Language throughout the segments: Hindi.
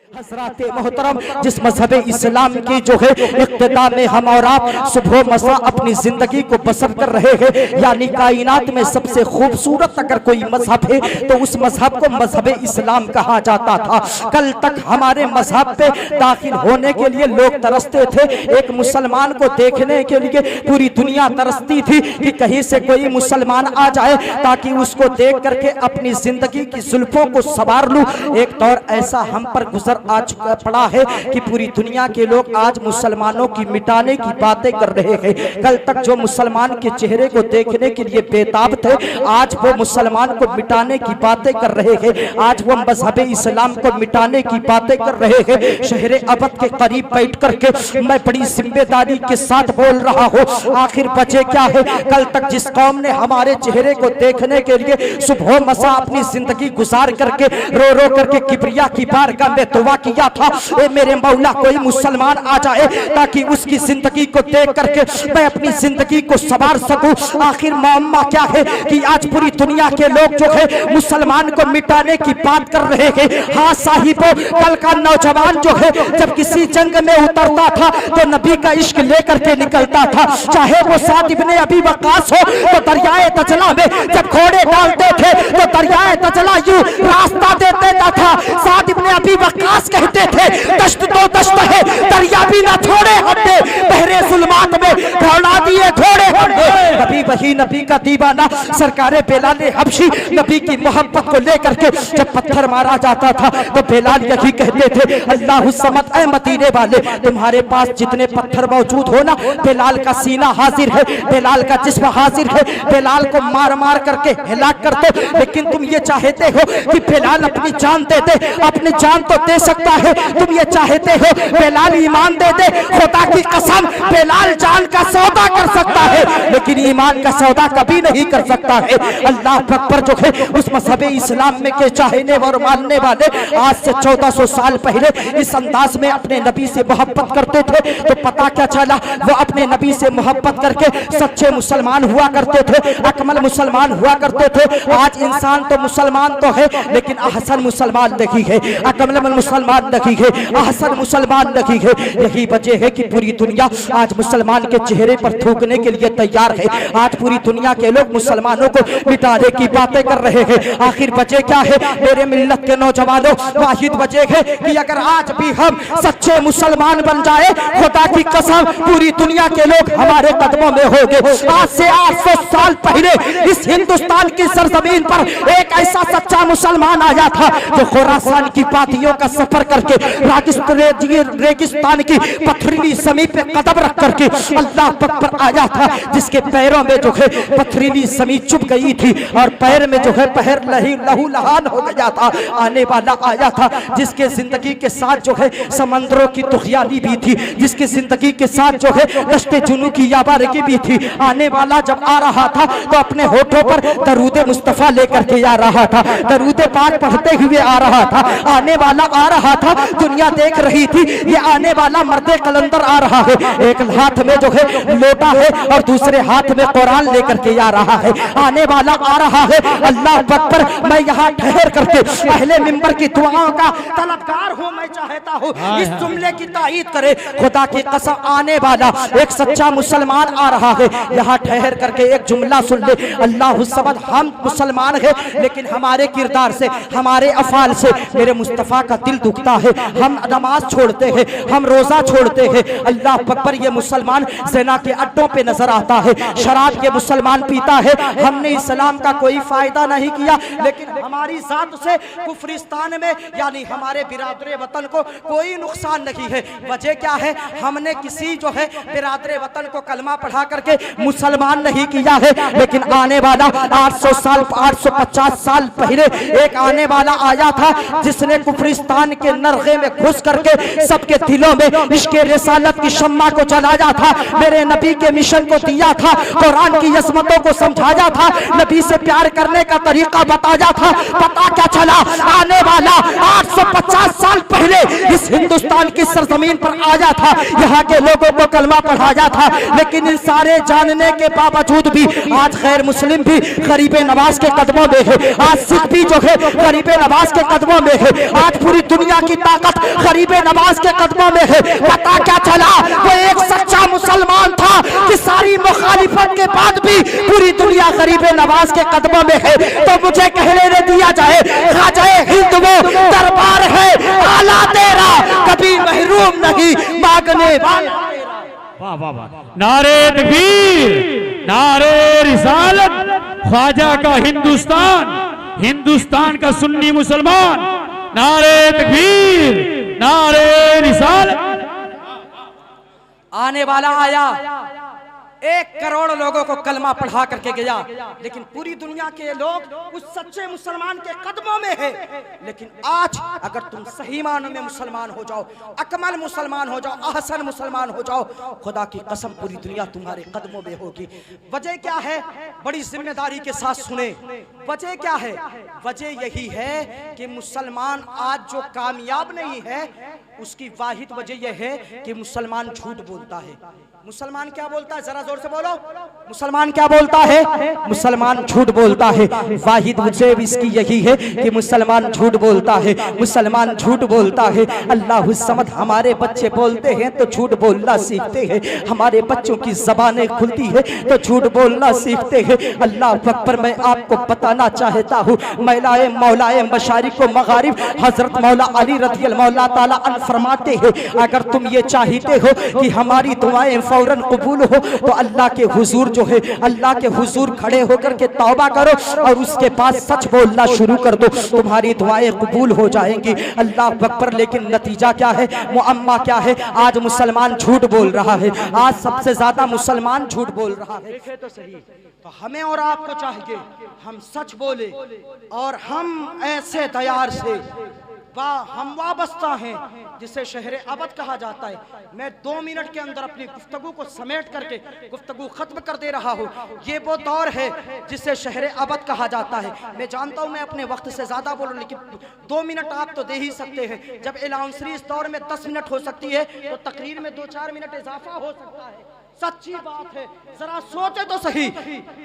हज़रात मोहतरम, जिस मजहब इस्लाम की जो है इक्तिदा में हम और आप सुबह मसा अपनी जिंदगी को बसर कर रहे हैं, यानी कायनात में सबसे खूबसूरत अगर कोई मजहब है तो उस मजहब को मजहब इस्लाम कहा जाता था। कल तक हमारे मजहब पे दाखिल होने के लिए लोग तरसते थे। एक मुसलमान को देखने के लिए पूरी दुनिया तरसती थी कि कहीं से कोई मुसलमान आ जाए ताकि उसको देख करके अपनी जिंदगी की जुल्फों को संवार लूं। एक दौर ऐसा हम पर गुजर आज पड़ा है कि पूरी दुनिया के लोग आज मुसलमानों की मिटाने की बातें कर रहे हैं। कल तक जो मुसलमान के चेहरे को देखने के लिए बेताब थे, आज वो मुसलमान को मिटाने की बातें कर रहे हैं। आज वो मजहब इस्लाम को मिटाने की बातें कर रहे हैं। शहर अबद के करीब बैठ करके मैं बड़ी जिम्मेदारी के साथ बोल रहा हूँ। आखिर बचे क्या है? कल तक जिस कौम ने हमारे चेहरे को देखने के लिए सुबह मसा अपनी जिंदगी गुजार करके रो रो करके किबरिया की बारगाह में दुआ किया था, ए मेरे मौला कोई मुसलमान आ जाए ताकि उसकी जिंदगी को देख करके मैं अपनी जिंदगी को संवार सकूं। आखिर मामला क्या है कि आज पूरी दुनिया के लोग जो है मुसलमान को मिटाने की बात कर रहे हैं। हाँ साहिबो, कल का नौजवान जो है जब किसी जंग में उतरता था तो नबी का इश्क लेकर के निकलता था। चाहे वो साद इब्ने अबी वक्कास हो तो दरियाए तजला में जब घोड़े डालते थे तो दरियाए तजला यूं रास्ता दे देता था। साद इब्ने अबी वक्कास कहते थे दश्त तो दश्त है, दरिया भी ना छोड़े हमने, बहरे जुल्मात में दौड़ा दिए घोड़े हमने। नबी वही नबी का दीवाना सरकारे बेलाल हबशी नबी की मोहब्बत को लेकर के जब पत्थर मारा जाता था तो बेलाल यही कहते थे, अल्लाहु समद ऐ मदीने वाले, तुम्हारे पास जितने पत्थर मौजूद हो ना, बेलाल का सीना हाजिर है, बेलाल का जिस्म हाजिर है, बेलाल को मार मार करके हिलाक कर दो। लेकिन तुम ये चाहते हो कि बेलाल अपनी जान दे दे, अपनी जान तो दे सकता है, तुम ये चाहते हो बेलाल ईमान दे दे, खुदा की कसम बेलाल जान का सौदा कर सकता है लेकिन ईमान का सौदा कभी नहीं कर सकता है। अल्लाह अकबर जो है उस मजहब इस्लाम में के चाहने और मानने वाले आज से 1400 साल पहले इस अंदाज में अपने नबी से मोहब्बत करते थे तो पता क्या चला, वो अपने नबी से मोहब्बत करके सच्चे मुसलमान हुआ करते थे, अकमल मुसलमान हुआ करते थे। आज इंसान तो मुसलमान तो है लेकिन अहसन मुसलमान नहीं है, अकमल मुसलमान नहीं है, अहसन मुसलमान नहीं है। यही वजह है कि पूरी दुनिया आज मुसलमान के चेहरे पर थूकने के लिए तैयार है। आज पूरी दुनिया के लोग मुसलमानों को मिटाने की बातें कर रहे हैं। आखिर वजह क्या है मेरे मिल्लत के नौजवानों? वाहिद वजह है कि अगर आज भी हम सच्चे मुसलमान बन जाए, खुदा की कसम पूरी दुनिया के लोग हमारे कदमों में होंगे। आज से 800 साल पहले इस हिंदुस्तान की सरजमीन पर एक ऐसा सच्चा मुसलमान आया था जो खुरासान की पातियों का सफर करके रेगिस्तान की पथरीली ज़मीन पे कदम रख करके अल्लाह पर आया था, जिसके पैरों में जो है पथरीली ज़मीन चुभ गई थी और पैर में जो है पैर लहू लहान हो गया था। आने वाला आया था जिसके जिंदगी के साथ जो है समंदरों की तुखियाली भी थी, जिसकी जिंदगी के साथ जो है दश्ते जुनू की याबारगी भी थी। आने वाला जब आ रहा था तो अपने होठों पर दरूद मुस्तफ़ा लेकर के आ रहा था, दरूद पाक पढ़ते हुए आ रहा था। आने वाला आ रहा था, दुनिया देख रही थी ये आने वाला मर्दे कलंदर आ रहा है। एक हाथ में जो है लोटा है और दूसरे हाथ में कुरान लेकर के आ रहा है। आने वाला आ रहा है। अल्लाह अकबर, मैं यहाँ ठहर करके पहले मिंबर की दुआओं का तलबगार हूँ। मैं चाहता हूँ इस जुमले की तायीद करे, खुदा की कसम आने वाला एक सच्चा मुसलमान आ रहा है। यहाँ ठहर करके एक जुमला सुन ले, अल्लाहु समद, हम मुसलमान है लेकिन हमारे किरदार से, हमारे अफाल से मेरे मुस्तफ़ा का दिल दुखता है। हम नमाज छोड़ते हैं, हम रोजा छोड़ते हैं। अल्लाह अकबर, ये मुसलमान ज़िना के अड्डों पे नजर आता है, शराब ये मुसलमान पीता है। हमने इस्लाम का कोई फायदा नहीं किया लेकिन हमारी जात से कुफरिस्तान में यानी हमारे बिरादरे वतन को कोई नुकसान नहीं है। वजह क्या है? हमने किसी जो है बिरादरे वतन को कलमा पढ़ा करके मुसलमान नहीं किया है। लेकिन आने वाला 850 साल पहले एक आने वाला आया था जिसने कुफरिस्तान के नरगे में घुस करके सबके दिलों में इश्क़े रिसालत की शम्मा को जलाया था। मेरे नबी के मिशन को दिया था, कुरान की अज़मतों को समझाया था, नबी से प्यार करने का तरीका बताया था। पता क्या चला, आने वाला 850 साल पहले इस हिंदुस्तान की सरजमीन पर आया था, यहाँ के लोगों को कलमा पढ़ाया था। लेकिन इन सारे जानने के बावजूद भी आज गैर मुस्लिम भी गरीब नवाज के कदमों में है, आज सिख भी जो है गरीब नवाज के कदमों में है, आज पूरी दुनिया की ताकत गरीब नवाज के कदमों में है। पता क्या चला, वो एक सच्चा मुसलमान था कि सारी मुखालिफत के बाद भी पूरी दुनिया गरीब नवाज के कदमों में है। तो मुझे कहने दिया जाए, ख्वाजा हिंद वो दरबार है आला तेरा, कभी महरूम नहीं मांगने वाला। वाह वाह वाह, नारे तकबीर, नारे रिसालत, ख्वाजा का हिंदुस्तान, हिंदुस्तान का सुन्नी मुसलमान, नारे तकबीर, नारे रिसालत। आने वाला आया, 1 करोड़ लोगों को कलमा पढ़ा करके गया, लेकिन पूरी दुनिया के लोग उस सच्चे मुसलमान के कदमों में है। लेकिन आज अगर तुम सही मानों में मुसलमान हो जाओ, अकमल मुसलमान हो जाओ, अहसन मुसलमान हो जाओ, खुदा की कसम पूरी दुनिया तुम्हारे कदमों में होगी। वजह क्या है, बड़ी जिम्मेदारी के साथ सुने। वजह क्या है, वजह यही है कि मुसलमान आज जो कामयाब नहीं है, उसकी वाहिद वजह यह है कि मुसलमान झूठ बोलता है। मुसलमान क्या बोलता है, जरा जोर से बोलो, मुसलमान क्या बोलता है, मुसलमान झूठ बोलता है। वाहिद वजह इसकी यही है कि मुसलमान झूठ बोलता है, मुसलमान झूठ बोलता है। अल्लाह समद, हमारे बच्चे बोलते हैं तो झूठ बोलना सीखते हैं, हमारे बच्चों की जबानें खुलती है तो झूठ बोलना सीखते हैं। अल्लाह अकबर, मैं आपको बताना चाहता हूँ, मौलाए मौलाए मशारिक व मगारिब हजरत मौला अली रज़ी मौला ताला अन्हु फरमाते हैं, अगर तुम ये चाहते हो कि हमारी दुआएं फौरन कबूल हो तो अल्लाह के हुजूर जो है, अल्लाह के हुजूर खड़े होकर के तौबा करो और उसके बाद सच बोलना शुरू कर दो, तुम्हारी दुआएं कबूल हो जाएंगी। अल्लाह अकबर। लेकिन नतीजा क्या है, मुअम्मा क्या है, आज मुसलमान झूठ बोल रहा है, आज सबसे ज्यादा मुसलमान झूठ बोल रहा है। देखे तो सही, तो हमें और आपको चाहिए हम सच बोले और हम ऐसे तैयार से हम वाबस्ता हैं जिसे शहरे अबद कहा जाता है। मैं 2 मिनट के अंदर अपनी गुफ्तगू को समेट करके गुफ्तगू खत्म कर दे रहा हूँ। ये वो दौर है जिसे शहरे अबद कहा जाता है। मैं जानता हूँ मैं अपने वक्त से ज़्यादा बोलूँ, लेकिन 2 मिनट आप तो दे ही सकते हैं। जब एलाउंसरी इस दौर में 10 मिनट हो सकती है तो तकरीर में 2-4 मिनट इजाफा हो सकता है। सच्ची बात है, जरा सोचे तो सही।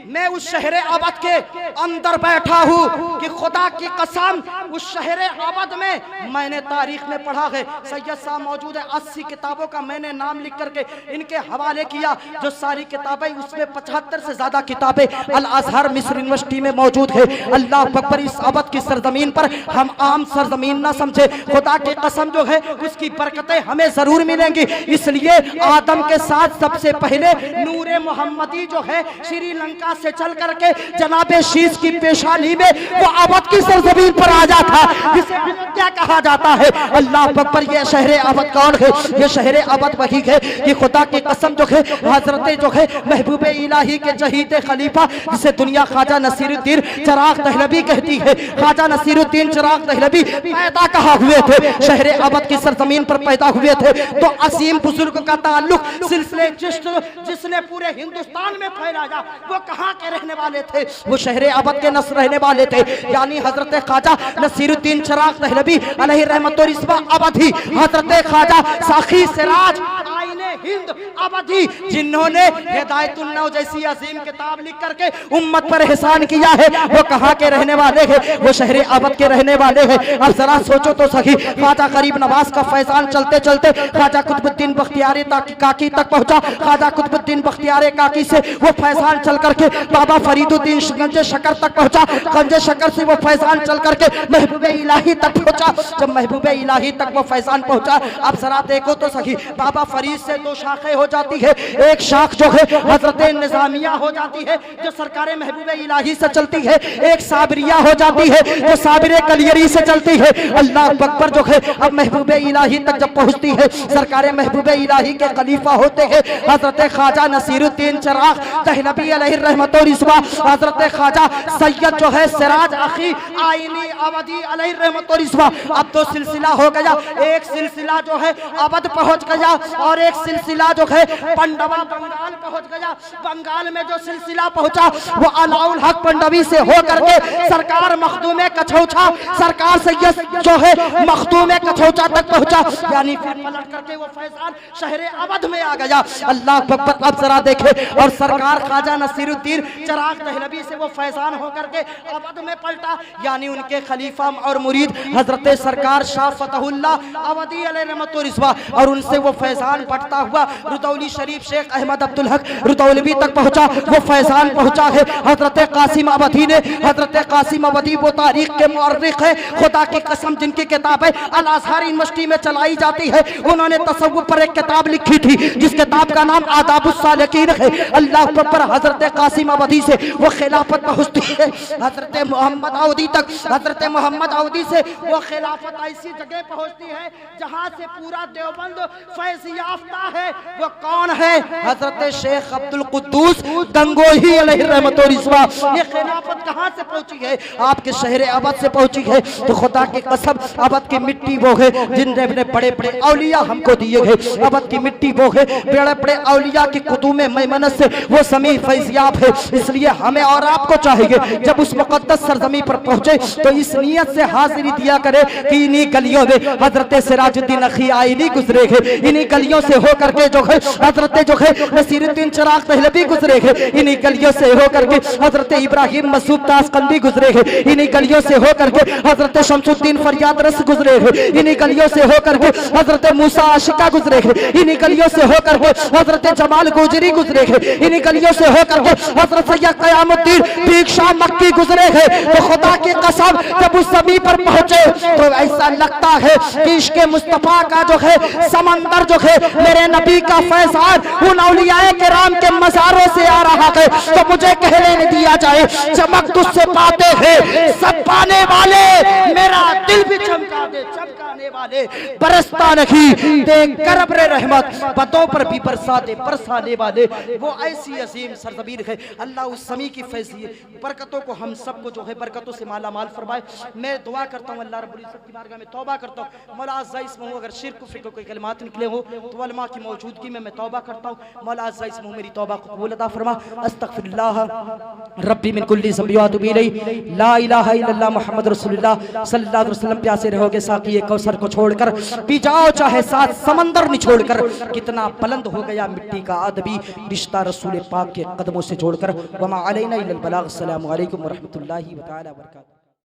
मैं उस शहरे अबद के अंदर बैठा हूँ कि खुदा की कसम उस शहरे अबद में मैंने तारीख में पढ़ा है, सैयद साहब मौजूद है, 80 किताबों का मैंने नाम लिख करके इनके हवाले किया। जो सारी किताबें, उसमें 75 से ज्यादा किताबें अल अजहर मिस्र यूनिवर्सिटी में मौजूद है। अल्लाह अकबर। इस अबद की सरजमीन पर हम आम सरजमीन ना समझे, खुदा की कसम जो है उसकी बरकतें हमें जरूर मिलेंगी। इसलिए आदम के साथ सबसे पहले नूरे मोहम्मदी जो है श्रीलंका से चल करके जनाबे शीश की पेशानी में वो अवध की सरजमीन पर आ जाता, जिसे क्या कहा जाता है। अल्लाह अकबर। ये शहरे अवध कौन है? ये शहरे अवध वही है कि खुदा की कसम जो है हजरत जो है महबूब इलाही के जहीद खलीफा, जिसे दुनिया ख्वाजा नसीरुद्दीन चिराग दहलवी कहती है। ख्वाजा नसीरुद्दीन चिराग दहलवी पैदा कहाँ हुए थे? शहरे अवध की सरजमीन पर पैदा हुए थे। तो असीम बुजुर्ग का ताल्लुक सिलसिले चिश्त जिसने पूरे हिंदुस्तान में फैलाया, वो कहाँ के रहने वाले थे? वो शहरे अवध के नस्ल रहने वाले थे, यानी हजरत ख्वाजा नसीरुद्दीन चिराग दहलवी अलैहि रहमत व रिज़वा अवधी, हजरत ख्वाजा साखी सिराज आईने हिंद अवधी, जिन्होंने हिदायतुन्नौ जैसी अजीम किताब लिख करके उम्मत पर एहसान किया है, वो कहाँ के रहने वाले हैं? वो शहरे अवध के रहने वाले हैं। अब जरा सोचो तो सही, ख्वाजा गरीब नवाज का फैजान चलते चलते ख्वाजा कुतुबुद्दीन बख्तियार काकी तक पहुंचा। ख्वाजा कुतुबुद्दीन बख्तियार काकी से वो फैजान चल करके बाबा फरीदुद्दीन गंजे शकर तक पहुंचा। गंजे शकर से वो फैजान चल करके महबूब इलाही तक पहुंचा। जब महबूब इलाही तक वो फैजान पहुंचा, अब जरा देखो तो सही, बाबा फरीद से 2 शाखें हो जाती है। एक शाख जो है हजरत निजामिया हो जाती है, जो सरकार महबूब इलाही से चलती है। एक साबरिया हो जाती है, जो साबिर कलियरी से चलती है। अल्लाह अकबर जो है अब महबूब इलाही तक जब पहुंचती है, सरकार महबूब इलाही के खलीफा होते हैं हजरत ख्वाजा नसीरुद्दीन चिराग दहलवी अलैहि रहमत व रिज़वा, हजरत ख्वाजा सैयद जो है सिराज अखी आईनी अवधी अलैहि रहमत व रिज़वा। अब तो सिलसिला हो गया, एक सिलसिला जो है अवध पहुंच गया और एक सिलसिला सिलसिला जो है पंडवा बंगाल पहुंच गया। बंगाल में जो सिलसिला पहुंचा वो अलाउल हक पंडवी से होकर के सरकार मखदूमे कछौछा, सरकार सैयद जो है मखदूमे कछौछा तक पहुंचा, यानी फिर पलट करके वो फैजान शहर अवध में आ गया। अल्लाह अकबर। अब जरा देखे, और सरकार ख्वाजा नसीरुद्दीन चिराग दहलवी से वो फैजान होकर के अवध में पलटा, यानी उनके खलीफा और मुरीद हजरत सरकार शाह फतहुल्लाह अवधी अलैहि रहमतुर रिज़वा, और उनसे वो फैजान पढ़ता हुआ रुदौली शरीफ शेख अहमद अब्दुल हक रुदौलवी तक पहुंचा। वो फैजान पहुंचा है हजरत कासिम अवधी ने। हजरत कासिम अवधी वो तारीख के मुअर्रिख है, खुदा की कसम जिनकी किताब है अल अज़हर यूनिवर्सिटी में चलाई जाती है। उन्होंने तसव्वुफ पर एक किताब लिखी थी जिस किताब का नाम आदाबुस सालिकीन है। अल्लाह पर हजरत कासिम अवधी से वो खिलाफत पहुंचती है हजरत मोहम्मद अवधी तक। हजरत मोहम्मद अवधी से वो खिलाफत ऐसी जगह पहुंचती है जहां से पूरा देवबंद फैज़ याफ्ता है। वो कौन है? हजरत शेख अब्दुल कुद्दूस गंगोही अलैहि रहमतुर रिज़वा। ये खिलाफत कहां से पहुंची है? आपके शहर अवध से पहुंची है। तो खुदा की कसम अवध की मिट्टी वो है जिनने बड़े बड़े औलिया हमको दिए गए। अवध की मिट्टी वो है बड़े बड़े औलिया की कुतुमे मैमनत से वो समी फैज़याब है। इसलिए हमें और आपको चाहिए जब उस मुक़द्दस सरजमी पर पहुंचे तो इस नियत से हाजिरी दिया करे कि इन्हीं गलियों में हजरत सिराजुद्दीन अखी आईनी गुजरे हैं, इन्हीं गलियों से होकर के जो है हजरत जो है नसीरुद्दीन चिराग दहलवी गुजरे हैं, इन्हीं गलियों से होकर के हजरत इब्राहिम मसूद ताशकंदी गुजरे हैं, इन्हीं गलियों से होकर के हजरत शमसुद्दीन फरियाद रस गुजरे हैं, इन्हीं गलियों से होकर के हजरत मूसा आशिका गुजरे हैं, इन्हीं गलियों से होकर के हजरत जमाल गोजरी गुजरे हैं, इन्हीं गलियों से होकर के हजरत सैयद क़यामुद्दीन दीक्षां मक्की गुजरे हैं। तो खुदा की कसम जब उस समी पर पहुंचे तो ऐसा लगता है कि इश्क़े मुस्तफा का जो है समंदर जो है मेरे नबी का फैज़ान उन औलियाए किराम के मज़ारों से आ रहा है। तो मुझे कहने दिया जाए चमक तुझसे पाते हैं सब पाने वाले, मेरा दिल भी चमका दे चमकाने वाले, बरसता नहीं देख कर अब्र रहमत, बतों पर भी बरसा दे बरसाने वाले। वो ऐसी अजीम सरजमीन है। अल्लाह उस समी की फैज़ी बरकतों को हम सबको जो है बरकतों से माला माल फरमाए। मैं दुआ करता हूँ अल्लाह रब्बुल इज़्ज़त की बारगाह में तौबा करता हूँ मौला अज़्ज़ा इसमहू अगर शिर्क कुफ्र के कोई कलिमात निकले हो तो उलमा की मौजूदगी में मैं तौबा करता हूँ। मौला अज़्ज़ा इसमहू मेरी तौबा को कबूल अता फरमा। अस्तग़फिरुल्लाह रब्बी मिन कुल्ली ज़ंबि व अतूबु इलैहि, ला इलाहा इल्लल्लाह मुहम्मद रसूलुल्लाह सल्लल्लाहु अलैहि वसल्लम। प्यासे रहोगे साकी कौसर को छोड़कर, पी जाओ चाहे साथ समंदर निचोड़कर। कितना बुलंद हो गया मिट्टी का अदबी रिश्ता रसूल पाक के कदमों से जोड़कर। वमा अलैना इल्लल बलाग। अस्सलामु अलैकुम व रहमतुल्लाहि व तआला व बरकातहू।